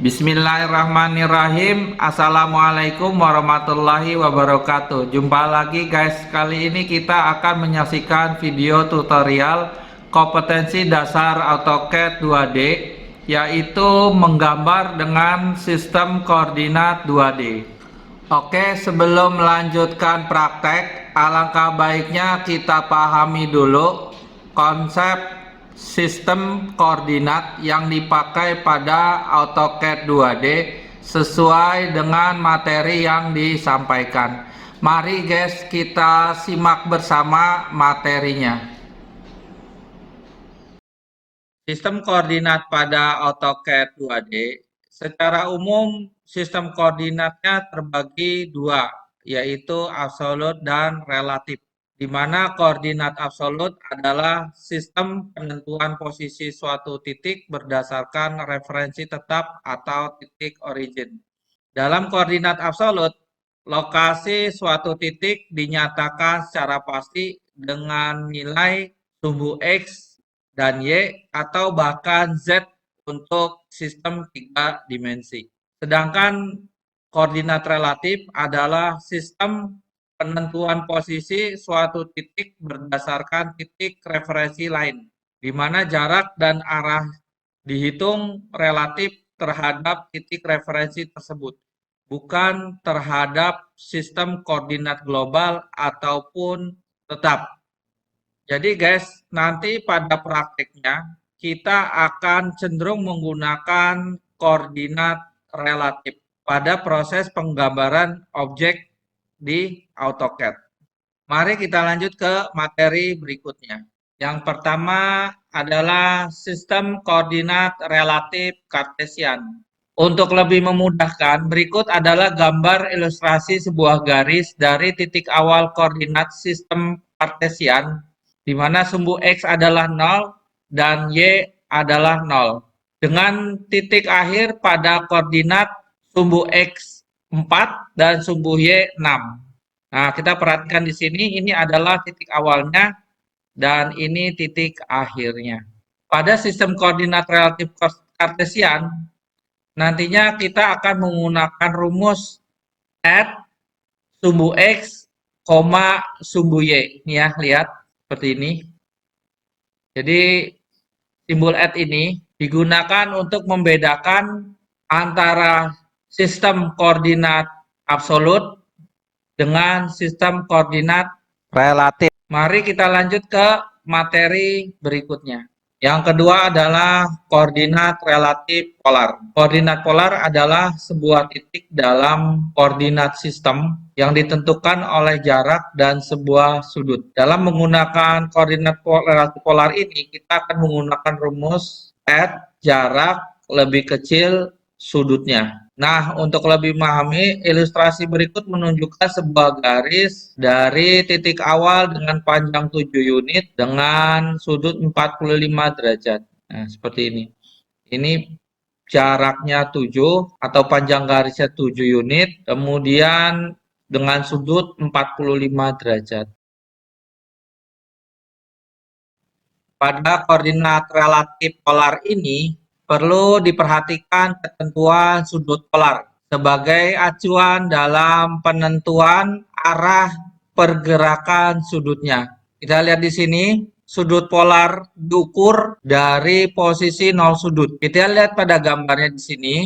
Bismillahirrahmanirrahim. Assalamualaikum warahmatullahi wabarakatuh. Jumpa lagi guys. Kali ini kita akan menyaksikan video tutorial kompetensi dasar AutoCAD 2D, yaitu menggambar dengan sistem koordinat 2D. Oke, sebelum melanjutkan praktek, alangkah baiknya kita pahami dulu konsep sistem koordinat yang dipakai pada AutoCAD 2D sesuai dengan materi yang disampaikan. Mari guys, kita simak bersama materinya. Sistem koordinat pada AutoCAD 2D secara umum sistem koordinatnya terbagi dua, yaitu absolut dan relatif, di mana koordinat absolut adalah sistem penentuan posisi suatu titik berdasarkan referensi tetap atau titik origin. Dalam koordinat absolut, lokasi suatu titik dinyatakan secara pasti dengan nilai sumbu X dan Y atau bahkan Z untuk sistem 3 dimensi. Sedangkan koordinat relatif adalah sistem penentuan posisi suatu titik berdasarkan titik referensi lain, di mana jarak dan arah dihitung relatif terhadap titik referensi tersebut, bukan terhadap sistem koordinat global ataupun tetap. Jadi guys, nanti pada prakteknya kita akan cenderung menggunakan koordinat relatif pada proses penggambaran objek di AutoCAD. Mari kita lanjut ke materi berikutnya. Yang pertama adalah sistem koordinat relatif Kartesian. Untuk lebih memudahkan, berikut adalah gambar ilustrasi sebuah garis dari titik awal koordinat sistem Kartesian, di mana sumbu X adalah 0 dan Y adalah 0. Dengan titik akhir pada koordinat sumbu X 4 dan sumbu Y 6. Nah, kita perhatikan di sini, ini adalah titik awalnya dan ini titik akhirnya. Pada sistem koordinat relatif Kartesian, nantinya kita akan menggunakan rumus add sumbu X, sumbu Y. Ini ya, lihat seperti ini. Jadi, simbol add ini digunakan untuk membedakan antara sistem koordinat absolut dengan sistem koordinat relatif. Mari kita lanjut ke materi berikutnya. Yang kedua adalah koordinat relatif polar. Koordinat polar adalah sebuah titik dalam koordinat sistem yang ditentukan oleh jarak dan sebuah sudut. Dalam menggunakan koordinat relatif polar ini, kita akan menggunakan rumus add jarak lebih kecil sudutnya. Nah, untuk lebih memahami, ilustrasi berikut menunjukkan sebuah garis dari titik awal dengan panjang 7 unit dengan sudut 45 derajat. Nah, seperti ini. Ini jaraknya 7 atau panjang garisnya 7 unit, kemudian dengan sudut 45 derajat. Pada koordinat relatif polar ini, perlu diperhatikan ketentuan sudut polar sebagai acuan dalam penentuan arah pergerakan sudutnya. Kita lihat di sini, sudut polar diukur dari posisi 0 sudut. Kita lihat pada gambarnya di sini,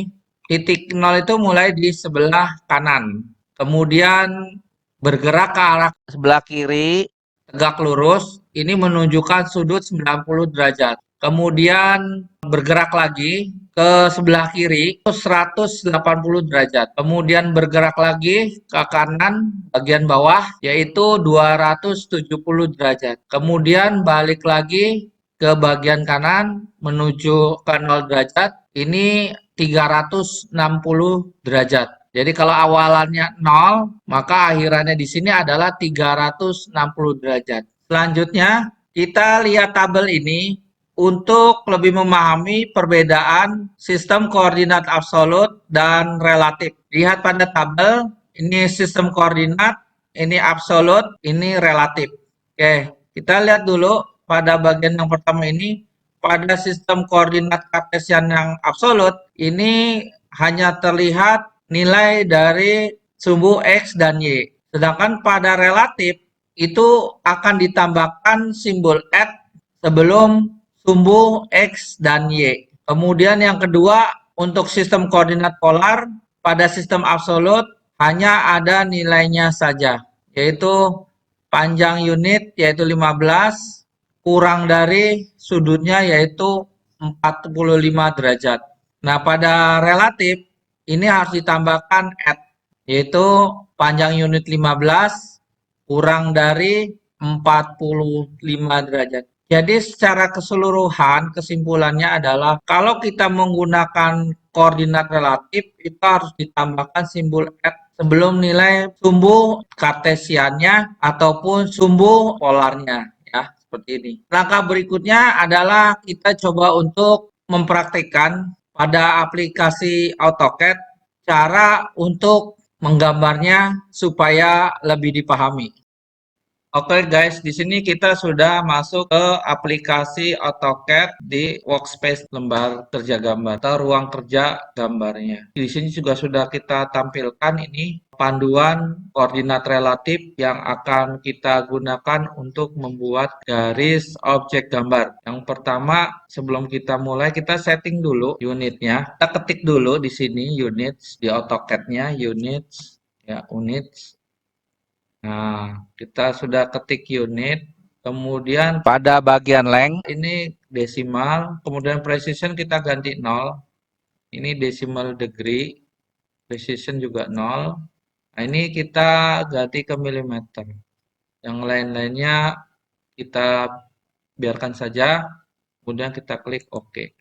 titik 0 itu mulai di sebelah kanan. Kemudian bergerak ke arah sebelah kiri, tegak lurus, ini menunjukkan sudut 90 derajat. Kemudian bergerak lagi ke sebelah kiri 180 derajat. Kemudian bergerak lagi ke kanan bagian bawah yaitu 270 derajat. Kemudian balik lagi ke bagian kanan menuju ke 0 derajat. Ini 360 derajat. Jadi kalau awalannya 0, maka akhirannya di sini adalah 360 derajat. Selanjutnya, kita lihat tabel ini untuk lebih memahami perbedaan sistem koordinat absolut dan relatif. Lihat pada tabel, ini sistem koordinat, ini absolut, ini relatif. Oke, kita lihat dulu pada bagian yang pertama ini, pada sistem koordinat Kartesian yang absolut, ini hanya terlihat nilai dari sumbu X dan Y. Sedangkan pada relatif itu akan ditambahkan simbol add sebelum sumbu X dan Y. Kemudian yang kedua, untuk sistem koordinat polar, pada sistem absolut hanya ada nilainya saja, yaitu panjang unit yaitu 15, kurang dari sudutnya yaitu 45 derajat. Nah, pada relatif ini harus ditambahkan add, yaitu panjang unit 15 kurang dari 45 derajat. Jadi secara keseluruhan kesimpulannya adalah kalau kita menggunakan koordinat relatif itu harus ditambahkan simbol add sebelum nilai sumbu kartesiannya ataupun sumbu polarnya, ya, seperti ini. Langkah berikutnya adalah kita coba untuk mempraktikkan pada aplikasi AutoCAD cara untuk menggambarnya supaya lebih dipahami. Oke guys, di sini kita sudah masuk ke aplikasi AutoCAD di workspace lembar kerja gambar atau ruang kerja gambarnya. Di sini juga sudah kita tampilkan ini panduan koordinat relatif yang akan kita gunakan untuk membuat garis objek gambar. Yang pertama, sebelum kita mulai, kita setting dulu unitnya. Kita ketik dulu di sini units di AutoCAD-nya, units, ya units. Nah, kita sudah ketik unit, kemudian pada bagian length ini desimal, kemudian precision kita ganti 0. Ini decimal degree, precision juga 0. Nah, ini kita ganti ke milimeter. Yang lain-lainnya kita biarkan saja, kemudian kita klik OK.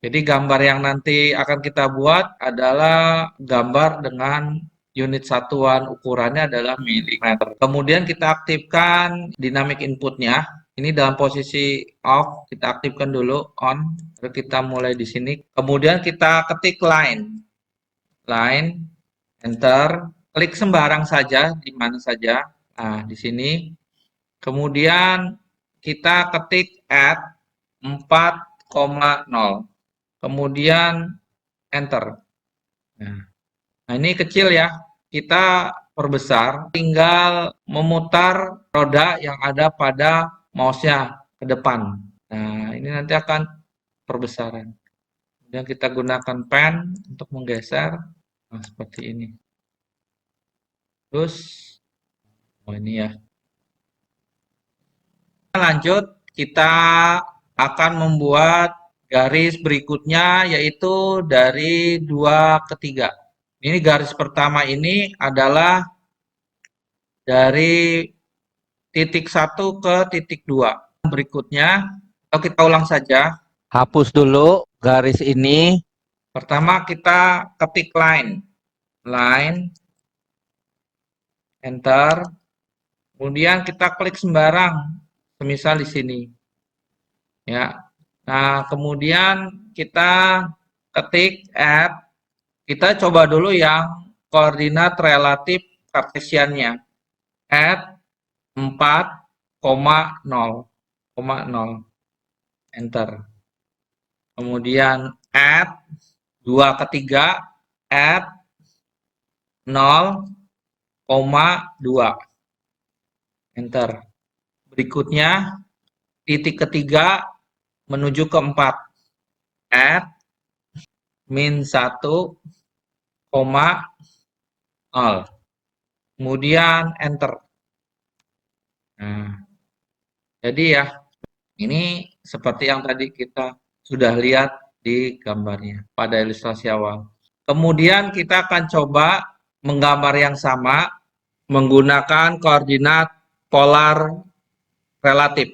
Jadi gambar yang nanti akan kita buat adalah gambar dengan unit satuan ukurannya adalah milimeter. Kemudian kita aktifkan dynamic inputnya. Ini dalam posisi off, kita aktifkan dulu on. Lalu kita mulai di sini. Kemudian kita ketik line, enter, klik sembarang saja di mana saja. Nah, di sini. Kemudian kita ketik add 4,0. Kemudian enter. Nah, ini kecil ya. Kita perbesar, tinggal memutar roda yang ada pada mouse-nya ke depan. Nah, ini nanti akan perbesaran. Kemudian kita gunakan pen untuk menggeser. Nah, seperti ini. Terus, oh ini ya. Lanjut, kita akan membuat garis berikutnya yaitu dari 2 ke 3. Ini garis pertama ini adalah dari titik 1 ke titik 2. Berikutnya, kalau kita ulang saja, hapus dulu garis ini. Pertama kita ketik line, enter. Kemudian kita klik sembarang, semisal di sini. Ya. Nah, kemudian kita ketik add. Kita coba dulu yang koordinat relatif kartesiannya. Add 4,0. Enter. Kemudian add 2 ke 3. Add 0,2. Enter. Berikutnya titik ketiga menuju ke 4. Add min 1,0. Kemudian enter. Nah, jadi ya, ini seperti yang tadi kita sudah lihat di gambarnya pada ilustrasi awal. Kemudian kita akan coba menggambar yang sama menggunakan koordinat polar relatif.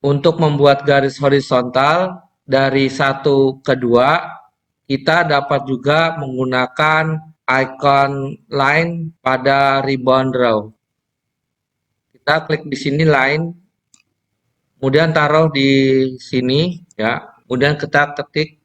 Untuk membuat garis horizontal dari 1 ke 2, kita dapat juga menggunakan icon line pada ribbon draw. Kita klik di sini line, kemudian taruh di sini ya. Kemudian kita ketik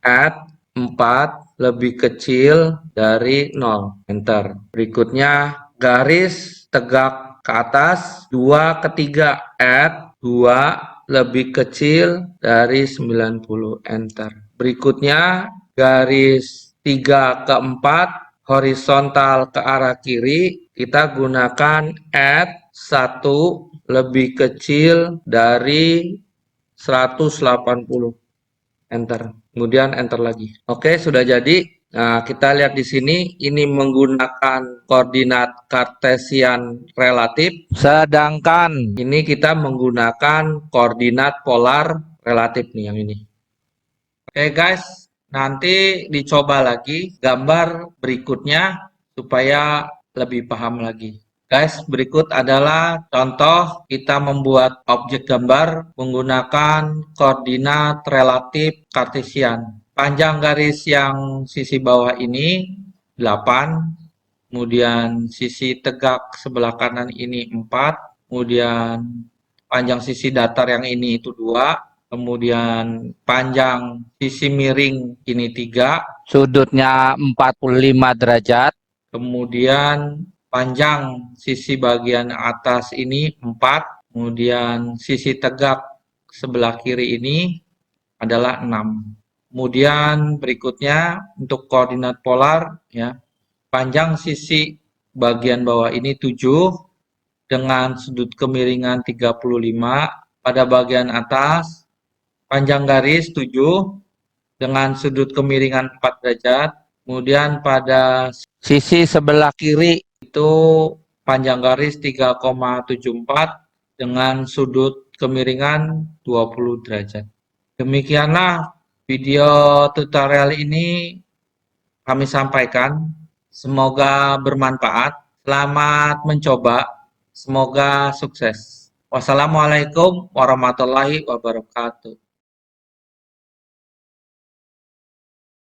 add 4 lebih kecil dari 0. Enter. Berikutnya garis tegak ke atas 2 ke 3. Add 2 lebih kecil dari 90. Enter. Berikutnya garis 3 ke 4, horizontal ke arah kiri, kita gunakan add 1 lebih kecil dari 180. Enter. Kemudian enter lagi. Oke, sudah jadi. Nah, kita lihat di sini, ini menggunakan koordinat kartesian relatif, sedangkan ini kita menggunakan koordinat polar relatif nih yang ini. Oke guys, nanti dicoba lagi gambar berikutnya supaya lebih paham lagi. Guys, berikut adalah contoh kita membuat objek gambar menggunakan koordinat relatif kartesian. Panjang garis yang sisi bawah ini 8, kemudian sisi tegak sebelah kanan ini 4, kemudian panjang sisi datar yang ini itu 2, kemudian panjang sisi miring ini 3, sudutnya 45 derajat, kemudian panjang sisi bagian atas ini 4, kemudian sisi tegak sebelah kiri ini adalah 6. Kemudian berikutnya untuk koordinat polar ya, panjang sisi bagian bawah ini 7 dengan sudut kemiringan 35, pada bagian atas panjang garis 7 dengan sudut kemiringan 4 derajat, kemudian pada sisi sebelah kiri itu panjang garis 3,74 dengan sudut kemiringan 20 derajat. Demikianlah video tutorial ini kami sampaikan. Semoga bermanfaat. Selamat mencoba. Semoga sukses. Wassalamualaikum warahmatullahi wabarakatuh.